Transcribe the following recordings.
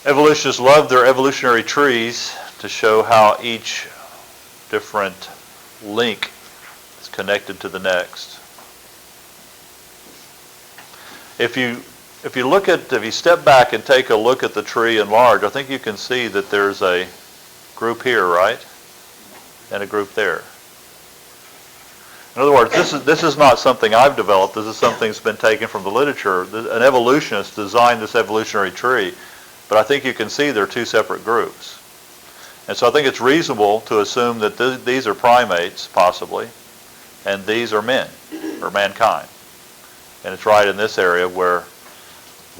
Evolutionists love their evolutionary trees to show how each different link is connected to the next. If you step back and take a look at the tree in large, I think you can see that there's a group here, right? And a group there. In other words, this is not something I've developed. This is something that's been taken from the literature. An evolutionist designed this evolutionary tree, but I think you can see they're two separate groups. And so I think it's reasonable to assume that these are primates, possibly, and these are men, or mankind. And it's right in this area where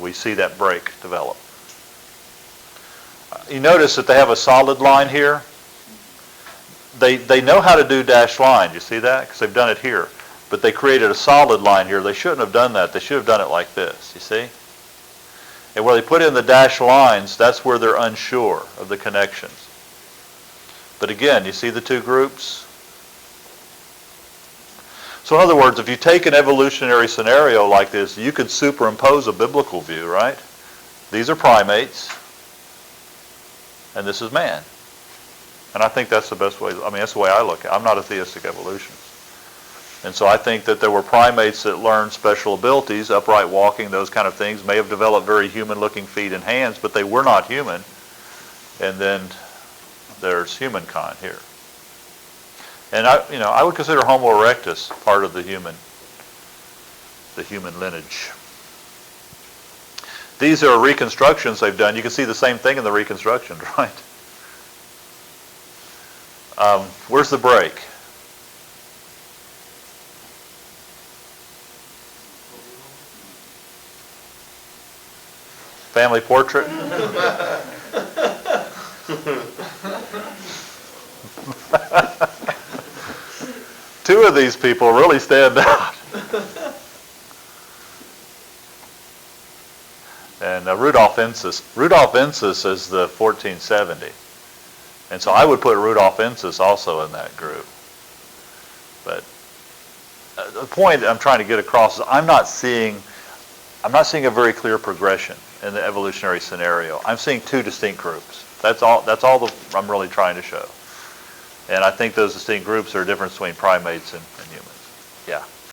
we see that break develop. You notice that they have a solid line here. They know how to do dashed lines. You see that? Because they've done it here. But they created a solid line here. They shouldn't have done that. They should have done it like this. You see? And where they put in the dashed lines, that's where they're unsure of the connections. But again, you see the two groups? So in other words, if you take an evolutionary scenario like this, you could superimpose a biblical view, right? These are primates, and this is man. And I think that's the best way, that's the way I look at it. I'm not a theistic evolutionist. And so I think that there were primates that learned special abilities, upright walking, those kind of things, may have developed very human-looking feet and hands, but they were not human. And then there's humankind here. And I would consider Homo erectus part of the human lineage. These are reconstructions they've done. You can see the same thing in the reconstructions, right? Where's the break? Family portrait? Two of these people really stand out. And Rudolf Ensis is the 1470. And so I would put Rudolf Ensis also in that group. But the point I'm trying to get across is I'm not seeing a very clear progression in the evolutionary scenario. I'm seeing two distinct groups. That's all I'm really trying to show. And I think those distinct groups are a difference between primates and humans. Yeah.